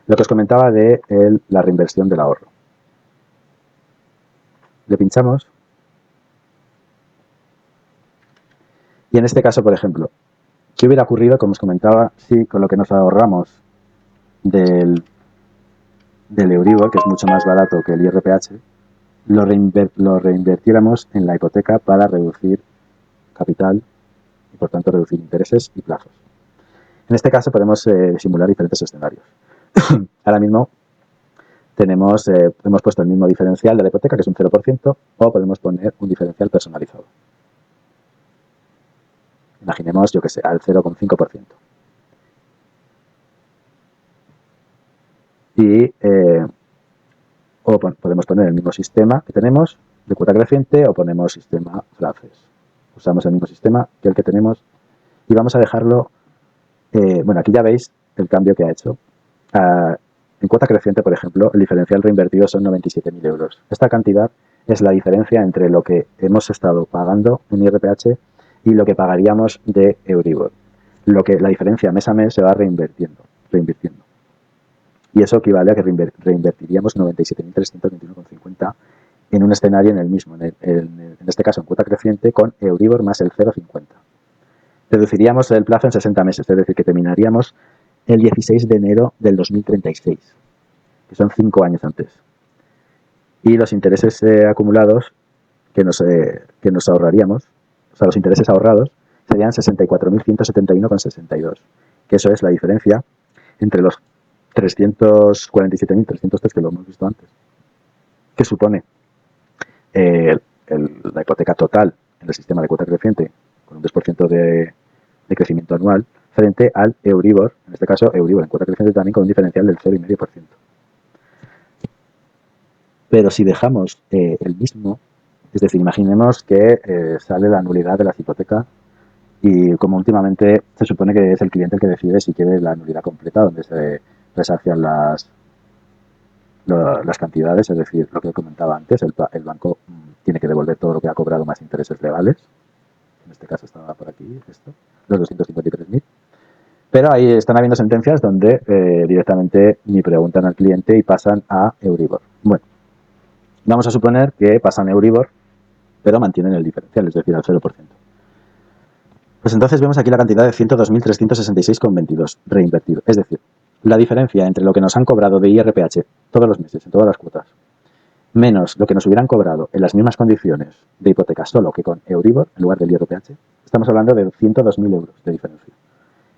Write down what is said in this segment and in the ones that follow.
Lo que os comentaba de la reinversión del ahorro. Le pinchamos. Y en este caso, por ejemplo, ¿qué hubiera ocurrido, como os comentaba, si con lo que nos ahorramos del Euribor, que es mucho más barato que el IRPH, lo reinvertiéramos en la hipoteca para reducir capital y, por tanto, reducir intereses y plazos? En este caso podemos simular diferentes escenarios. Ahora mismo hemos puesto el mismo diferencial de la hipoteca, que es un 0%, o podemos poner un diferencial personalizado. Imaginemos, yo que sé, al 0,5%. Y o podemos poner el mismo sistema que tenemos de cuota creciente o ponemos sistema francés. Usamos el mismo sistema que el que tenemos y vamos a dejarlo, bueno, aquí ya veis el cambio que ha hecho. En cuota creciente, por ejemplo, el diferencial reinvertido son 97.000 euros. Esta cantidad es la diferencia entre lo que hemos estado pagando en IRPH y lo que pagaríamos de Euribor. La diferencia mes a mes se va reinvirtiendo. Y eso equivale a que reinvertiríamos 97.321,50 en un escenario en el mismo, en este caso en cuota creciente, con Euribor más el 0,50. Reduciríamos el plazo en 60 meses, es decir, que terminaríamos el 16 de enero del 2036, que son 5 años antes. Y los intereses acumulados que nos ahorraríamos, o sea, los intereses ahorrados, serían 64.171,62, que eso es la diferencia entre los 347.303 que lo hemos visto antes, que supone la hipoteca total en el sistema de cuota creciente con un 2% de crecimiento anual frente al Euribor, en este caso Euribor en cuota creciente también con un diferencial del 0,5%. Pero si dejamos el mismo, es decir, imaginemos que sale la nulidad de las hipotecas y como últimamente se supone que es el cliente el que decide si quiere la nulidad completa, donde se resarcian las cantidades, es decir, lo que comentaba antes, el banco tiene que devolver todo lo que ha cobrado más intereses legales. En este caso estaba por aquí los 253.000. Pero ahí están habiendo sentencias donde directamente ni preguntan al cliente y pasan a Euribor. Bueno, vamos a suponer que pasan a Euribor, pero mantienen el diferencial, es decir, al 0%. Pues entonces vemos aquí la cantidad de 102.366,22 reinvertido. Es decir, la diferencia entre lo que nos han cobrado de IRPH todos los meses, en todas las cuotas, menos lo que nos hubieran cobrado en las mismas condiciones de hipoteca solo que con Euribor en lugar del IRPH, estamos hablando de 102.000 euros de diferencia.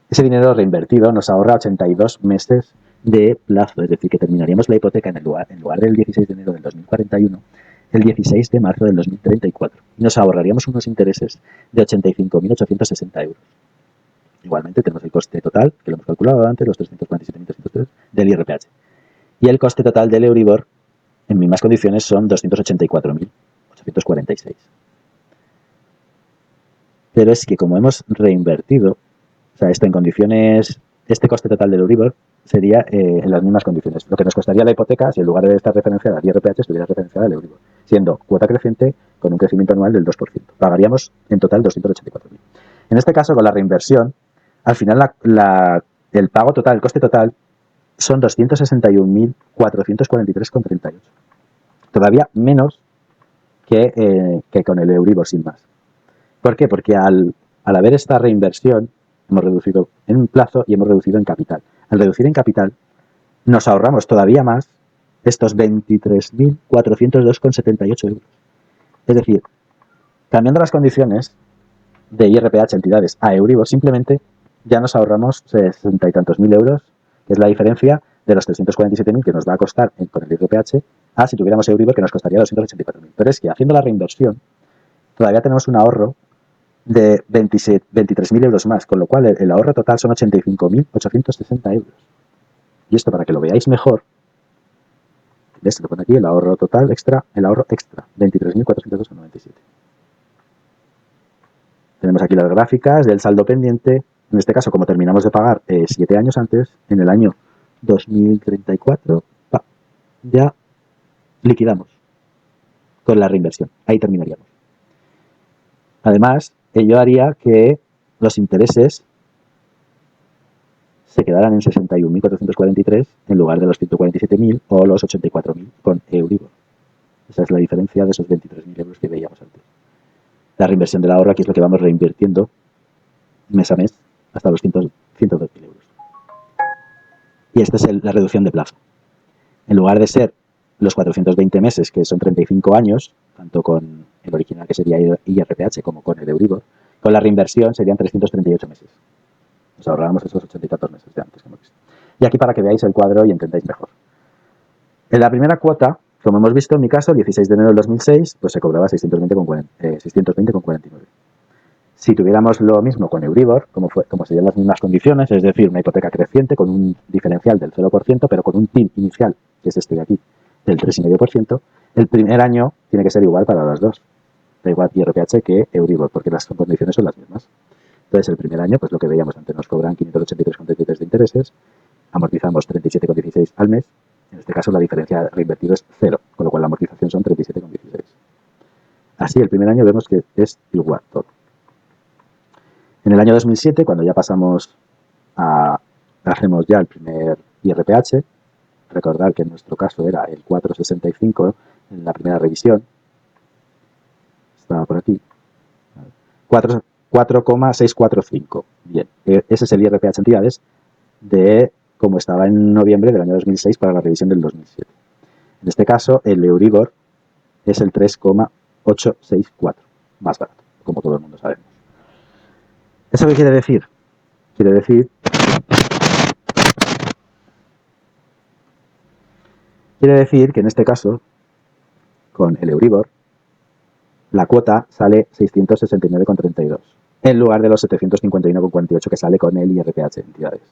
Ese dinero reinvertido nos ahorra 82 meses de plazo, es decir, que terminaríamos la hipoteca en lugar del 16 de enero del 2041, el 16 de marzo del 2034. Y nos ahorraríamos unos intereses de 85.860 euros. Igualmente tenemos el coste total, que lo hemos calculado antes, los 347.303 del IRPH. Y el coste total del Euribor, en mismas condiciones, son 284.846. Pero es que como hemos reinvertido, o sea, esto en condiciones, este coste total del Euribor sería en las mismas condiciones. Lo que nos costaría la hipoteca si en lugar de estar referenciada al IRPH estuviera referenciada al Euribor, siendo cuota creciente con un crecimiento anual del 2%. Pagaríamos en total 284.000. En este caso, con la reinversión, al final el pago total, el coste total, son 261.443,38. Todavía menos que con el Euribor sin más. ¿Por qué? Porque al haber esta reinversión hemos reducido en plazo y hemos reducido en capital. Al reducir en capital nos ahorramos todavía más estos 23.402,78 euros. Es decir, cambiando las condiciones de IRPH entidades a Euribor, simplemente ya nos ahorramos 60 y tantos mil euros, que es la diferencia de los 347.000 que nos va a costar con el IRPH a si tuviéramos Euribor, que nos costaría 284.000. Pero es que haciendo la reinversión todavía tenemos un ahorro de 23.000 euros más, con lo cual el ahorro total son 85.860 euros. Y esto, para que lo veáis mejor, ¿ves? Lo pone aquí, el ahorro total extra, 23.402,97. Tenemos aquí las gráficas del saldo pendiente. En este caso, como terminamos de pagar 7 años antes, en el año 2034, ya liquidamos con la reinversión. Ahí terminaríamos. Además, ello haría que los intereses se quedaran en 61.443 en lugar de los 147.000 o los 84.000 con Euribor. Esa es la diferencia de esos 23.000 euros que veíamos antes. La reinversión del ahorro aquí es lo que vamos reinvirtiendo mes a mes hasta los 102.000 euros. Y esta es la reducción de plazo. En lugar de ser los 420 meses, que son 35 años, tanto con el original que sería IRPH como con el Euribor, con la reinversión serían 338 meses. Nos ahorramos esos 80 y tantos meses de antes que hemos visto. Y aquí para que veáis el cuadro y entendáis mejor. En la primera cuota, como hemos visto en mi caso, el 16 de enero del 2006, pues se cobraba 620,49. Si tuviéramos lo mismo con Euribor, como serían las mismas condiciones, es decir, una hipoteca creciente con un diferencial del 0%, pero con un TIN inicial, que es este de aquí, del 3,5%, el primer año tiene que ser igual para las dos. Da igual IRPH que Euribor, porque las condiciones son las mismas. Entonces, el primer año, pues lo que veíamos antes, nos cobran 583,33 de intereses, amortizamos 37,16 al mes. En este caso, la diferencia reinvertido es 0, con lo cual la amortización son 37,16. Así, el primer año vemos que es igual todo. En el año 2007, cuando ya hacemos ya el primer IRPH, recordar que en nuestro caso era el 4,65 en la primera revisión, estaba por aquí, 4,645. Bien, ese es el IRPH entidades de como estaba en noviembre del año 2006 para la revisión del 2007. En este caso, el Euribor es el 3,864, más barato, como todo el mundo sabemos. ¿Eso qué quiere decir? Quiere decir que en este caso, con el Euribor, la cuota sale 669,32 en lugar de los 751,48 que sale con el IRPH entidades.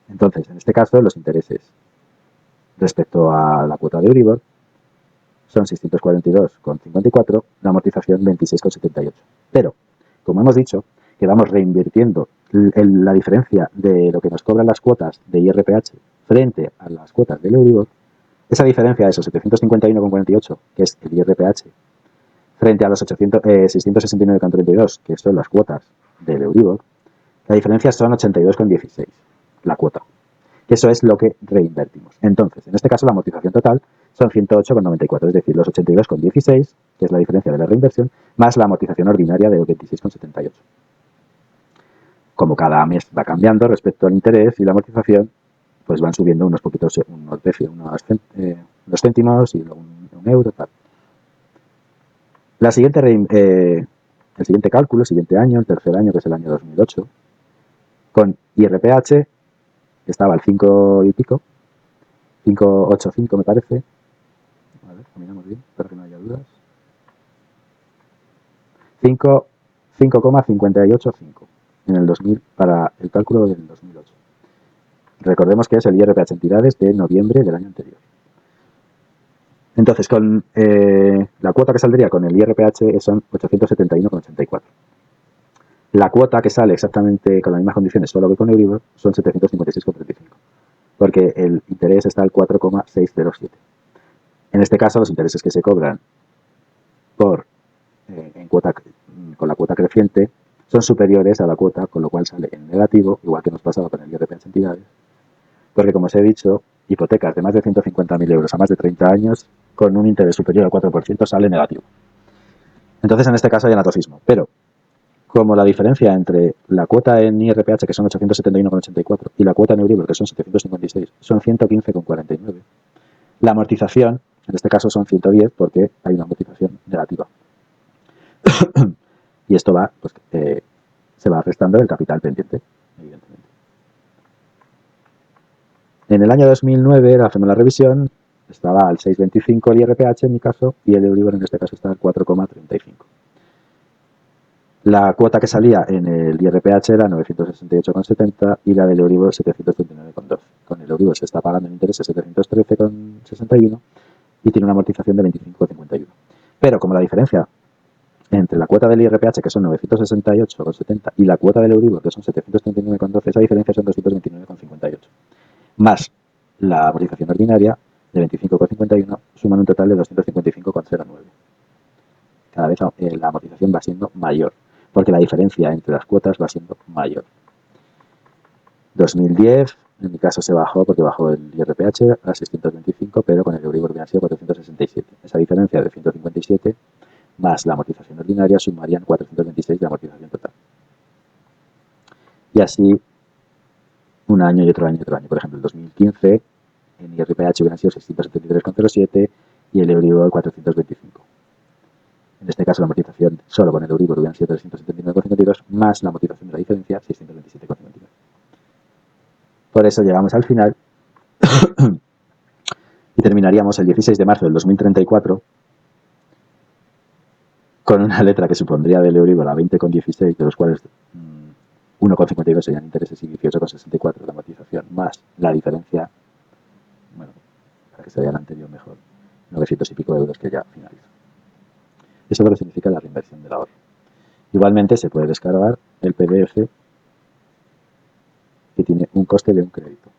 Entonces, en este caso, los intereses respecto a la cuota de Euribor son 642,54, la amortización 26,78. Pero, como hemos dicho, que vamos reinvirtiendo la diferencia de lo que nos cobran las cuotas de IRPH frente a las cuotas del Euribor, esa diferencia de esos 751,48, que es el IRPH, frente a los 669,32, que son las cuotas del Euribor, la diferencia son 82,16, la cuota. Que eso es lo que reinvertimos. Entonces, en este caso, la amortización total son 108,94, es decir, los 82,16, que es la diferencia de la reinversión, más la amortización ordinaria de 26,78. Como cada mes va cambiando respecto al interés y la amortización, pues van subiendo unos poquitos, unos céntimos y luego un euro, tal. El siguiente cálculo, el siguiente año, el tercer año, que es el año 2008, con IRPH, estaba al 5 y pico, 5,85 me parece. A ver, miramos bien, para que no haya dudas. 5,585 en el 2000 para el cálculo del 2008. Recordemos que es el IRPH entidades de noviembre del año anterior. Entonces, con la cuota que saldría con el IRPH son 871,84. La cuota que sale exactamente con las mismas condiciones, solo que con Euribor, son 756,35. Porque el interés está al 4,607. En este caso, los intereses que se cobran con la cuota creciente son superiores a la cuota, con lo cual sale en negativo, igual que nos pasaba con el IRPH entidades. Porque, como os he dicho, hipotecas de más de 150.000 euros a más de 30 años, con un interés superior al 4% sale negativo. Entonces, en este caso hay anatocismo. Pero, como la diferencia entre la cuota en IRPH, que son 871,84, y la cuota en Euribor, que son 756, son 115,49, la amortización, en este caso son 110, porque hay una amortización negativa. Y esto va, pues, se va restando el capital pendiente, evidentemente. En el año 2009 hacemos la revisión, estaba al 6,25 el IRPH en mi caso, y el Euribor en este caso está al 4,35. La cuota que salía en el IRPH era 968,70 y la del Euribor 739,12. Con el Euribor se está pagando en intereses 713,61 y tiene una amortización de 25,51. Pero como la diferencia entre la cuota del IRPH, que son 968,70, y la cuota del Euribor, que son 739,12, esa diferencia son 229,58. Más la amortización ordinaria de 25,51, suman un total de 255,09. Cada vez la amortización va siendo mayor, porque la diferencia entre las cuotas va siendo mayor. 2010, en mi caso se bajó porque bajó el IRPH a 625, pero con el Euribor hubieran sido 467. Esa diferencia de 157 más la amortización ordinaria sumarían 426 de amortización total. Y así un año y otro año y otro año. Por ejemplo, el 2015 en IRPH hubieran sido 673,07 y el Euribor 425. En este caso la amortización solo con el Euribor hubieran sido 379,52 más la amortización de la diferencia 627,52. Por eso llegamos al final y terminaríamos el 16 de marzo del 2034 con una letra que supondría del Euribor a 20,16, de los cuales 1,52 serían intereses y 18,64 la amortización, más la diferencia, bueno, para que se vea el anterior mejor, 900 y pico euros que ya finaliza. Eso es lo que significa la reinversión del ahorro. Igualmente se puede descargar el PDF que tiene un coste de un crédito.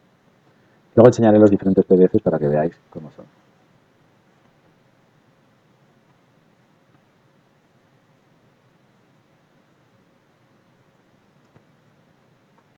Luego enseñaré los diferentes PDFs para que veáis cómo son.